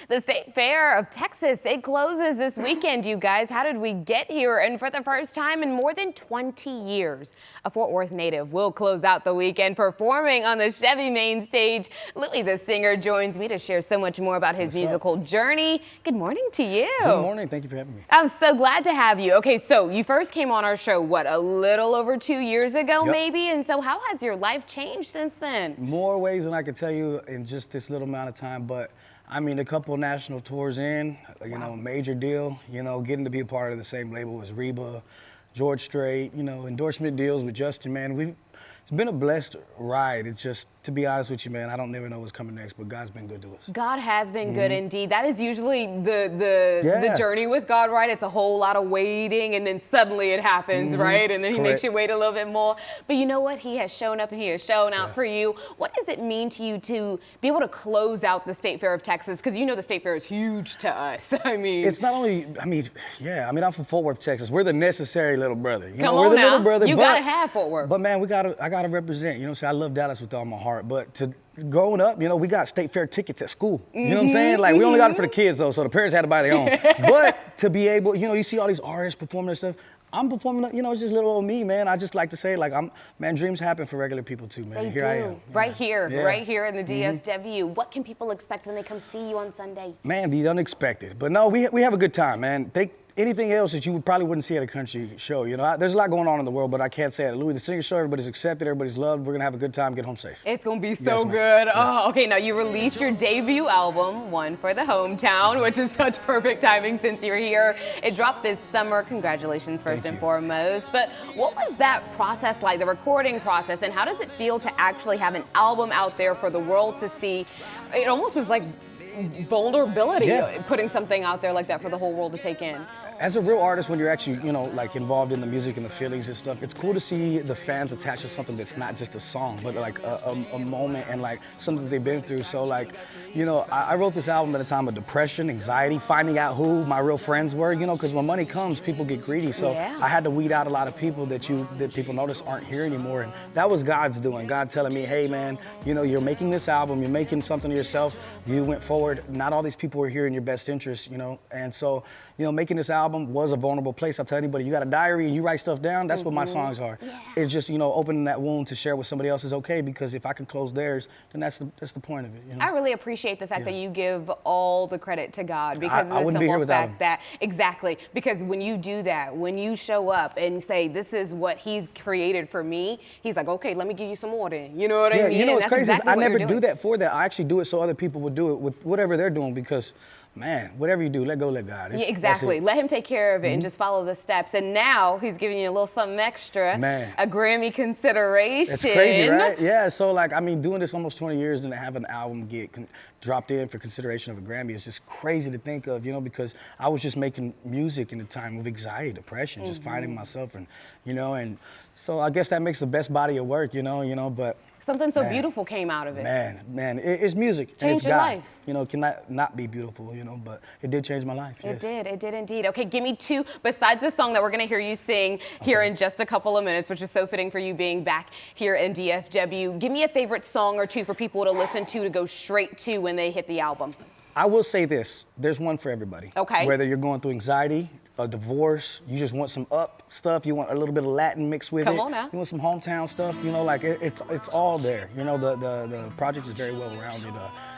The State Fair of Texas, it closes this weekend, you guys. How did we get here? And for the first time in more than 20 years, a Fort Worth native will close out the weekend performing on the Chevy main stage. Louie the Singer joins me to share so much more about his musical journey. Good morning to you. Good morning. Thank you for having me. I'm so glad to have you. Okay, so you first came on our show, what, a little over 2 years ago, maybe? And so how has your life changed since then? More ways than I could tell you in just this little amount of time, but I mean, a couple national tours in, you know, major deal, you know, getting to be a part of the same label as Reba, George Strait, you know, endorsement deals with Justin, man. It's been a blessed ride. It's just, to be honest with you, man, I don't never know what's coming next, but God's been good to us. God has been good indeed. That is usually the journey with God, right? It's a whole lot of waiting, and then suddenly it happens, right? And then he makes you wait a little bit more. But you know what? He has shown up and he has shown out for you. What does it mean to you to be able to close out the State Fair of Texas? Because you know the State Fair is huge to us. I mean, it's not only, I'm from Fort Worth, Texas. We're the necessary little brother. You know, we're the little brother. You gotta have Fort Worth. But man, I gotta represent. You know, I love Dallas with all my heart. But growing up, you know, we got State Fair tickets at school. You know what I'm saying? Like, we only got it for the kids though, so the parents had to buy their own. But to be able, you know, you see all these artists performing and stuff. I'm performing, you know, it's just little old me, man. I just like to say, like, man, dreams happen for regular people too, man. Here I am. Right here in the DFW. What can people expect when they come see you on Sunday? Man, the unexpected. But no, we have a good time, man. Anything else that you probably wouldn't see at a country show, you know, there's a lot going on in the world, but I can't say it. Louie the Singer show, everybody's accepted, everybody's loved. We're gonna have a good time, get home safe. It's gonna be so good. Oh, okay, now you released your debut album, One for the Hometown, which is such perfect timing since you're here. It dropped this summer. Congratulations, first and foremost. But what was that process like, the recording process, and how does it feel to actually have an album out there for the world to see? It almost is like vulnerability, putting something out there like that for the whole world to take in. As a real artist, when you're actually, you know, like involved in the music and the feelings and stuff, it's cool to see the fans attached to something that's not just a song, but like a moment and like something that they've been through. So like, you know, I wrote this album at a time of depression, anxiety, finding out who my real friends were, you know, because when money comes, people get greedy. So I had to weed out a lot of people that people notice aren't here anymore. And that was God's doing. God telling me, hey man, you know, you're making this album, you're making something of yourself. You went forward. Not all these people were here in your best interest, you know. And so, you know, making this album was a vulnerable place. I tell anybody, you got a diary and you write stuff down, that's what my songs are. It's just, you know, opening that wound to share with somebody else is okay, because if I can close theirs, then that's the point of it. You know? I really appreciate the fact that you give all the credit to God, because I of the wouldn't be here simple without fact that, because when you do that, when you show up and say, this is what he's created for me, he's like, okay, let me give you some more then. You know what I mean? You know what's crazy is I never do that for that. I actually do it so other people would do it with whatever they're doing, because man, whatever you do, let go, let God. Yeah, exactly. Let him take care of it and just follow the steps. And now he's giving you a little something extra, a Grammy consideration. It's crazy, right? Yeah, so like, I mean, doing this almost 20 years and to have an album get dropped in for consideration of a Grammy is just crazy to think of, you know, because I was just making music in a time of anxiety, depression, just finding myself, and, you know, and so I guess that makes the best body of work, you know, but something so beautiful came out of it. Man, it's music. Changed your life. You know, it cannot not be beautiful, you know, but it did change my life. It did indeed. Okay, give me two, besides the song that we're gonna hear you sing here in just a couple of minutes, which is so fitting for you being back here in DFW. Give me a favorite song or two for people to listen to go straight to when they hit the album. I will say this, there's one for everybody. Okay. Whether you're going through anxiety, a divorce, you just want some up stuff, you want a little bit of Latin mixed with it. Come on now. You want some hometown stuff, you know, like it's all there. You know, the project is very well rounded.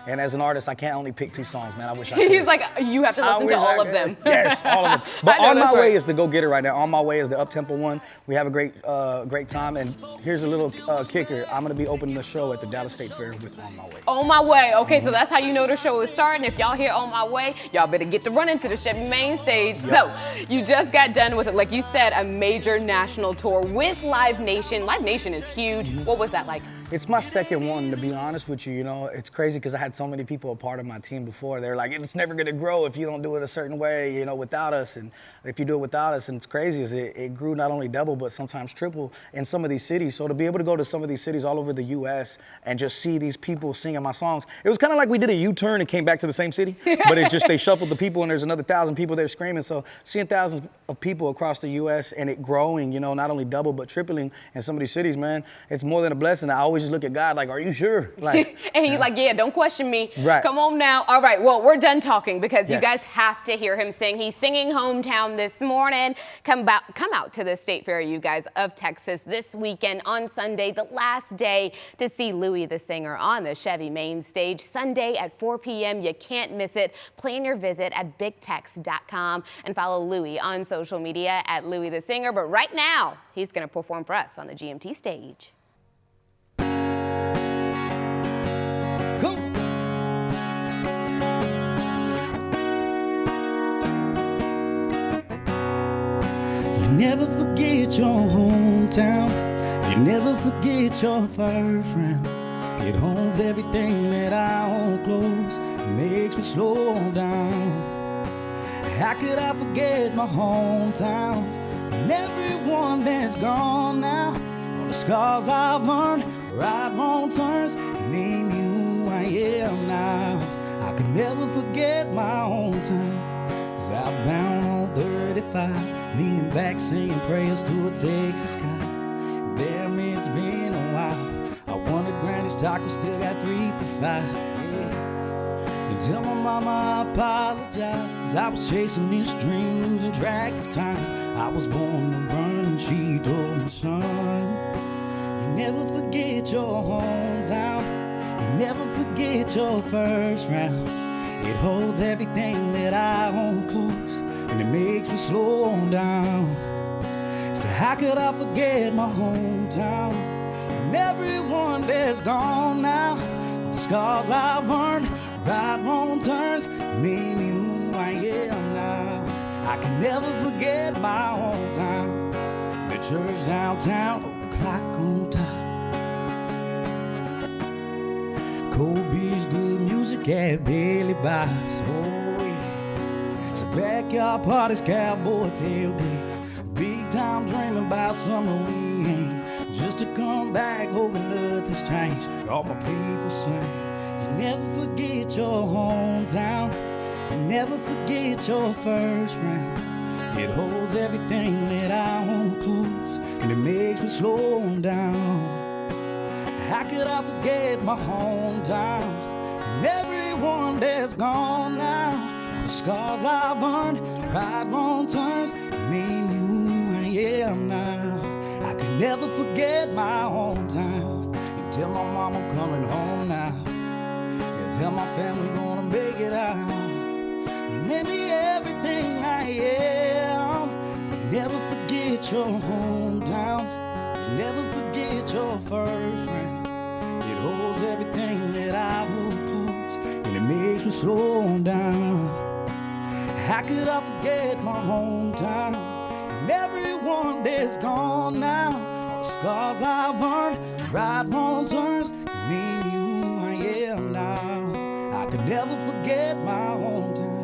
And as an artist, I can't only pick 2 songs, man. I wish I could. He's like, you have to listen to all of them. Yes, all of them. But On My Way is the go-getter right now. On My Way is the up-tempo one. We have a great time. And here's a little kicker. I'm gonna be opening the show at the Dallas State Fair with On My Way. On My Way. Okay, so that's how you know the show is starting. If y'all hear On My Way, y'all better get to running to the Chevy main stage. So you just got done with it, like you said, a major national tour with Live Nation. Live Nation is huge. What was that like? It's my second one, to be honest with you. You know, it's crazy because I had so many people a part of my team before. They're like, it's never going to grow if you don't do it a certain way, you know, without us. And if you do it without us, and it's crazy is it grew not only double, but sometimes triple in some of these cities. So to be able to go to some of these cities all over the U.S. and just see these people singing my songs, it was kind of like we did a U-turn and came back to the same city, but it just, they shuffled the people and there's another 1,000 people there screaming. So seeing thousands of people across the U.S. and it growing, you know, not only double, but tripling in some of these cities, man, it's more than a blessing. I always always just look at God like, are you sure? Like, and he's like, yeah, don't question me. Right. Come on now. All right, well, we're done talking because you Yes. guys have to hear him sing. He's singing Hometown this morning. Come out to the State Fair, you guys, of Texas this weekend on Sunday, the last day to see Louie the Singer on the Chevy main stage. Sunday at 4 p.m. You can't miss it. Plan your visit at bigtex.com and follow Louie on social media at Louie the Singer. But right now, he's going to perform for us on the GMT stage. You never forget your hometown. You never forget your first round. It holds everything that I hold close. It makes me slow down. How could I forget my hometown and everyone that's gone now? All the scars I've learned, right wrong turns, made me who I am now. I could never forget my hometown. Southbound on 35, leaning back, singing prayers to a Texas sky. Damn, it's been a while. I wanted Granny's tacos, still got 3 for 5. Yeah. And tell my mama I apologize. I was chasing this dream, losing track of time. I was born to run, and she told me, son, you never forget your hometown. You never forget your first round. It holds everything that I hold close, and it makes me slow down. So how could I forget my hometown and everyone that's gone now? The scars I've earned, right wrong turns, made me who I am now. I can never forget my hometown. The church downtown, the clock on top. Cold beers, good music at Billy Bob's. Oh yeah. So backyard parties, cowboy tailgates. Big time dreaming about summer we ain't. Just to come back hoping nothing's changed. All my people sing. You never forget your hometown. You never forget your first round. It holds everything that I hold close, and it makes me slow down. How could I forget my hometown and everyone that's gone now? The scars I've earned, right wrong turns, made me who I am now. I can never forget my hometown. You tell my mama I'm coming home now. You tell my family gonna make it out. You made me everything I am. You never forget your hometown. You never forget your first round. It holds everything that I hold close, and it makes me slow down. How could I forget my hometown and everyone that's gone now? All the scars I've earned, the right wrong turns, made me who I am now. I could never forget my hometown.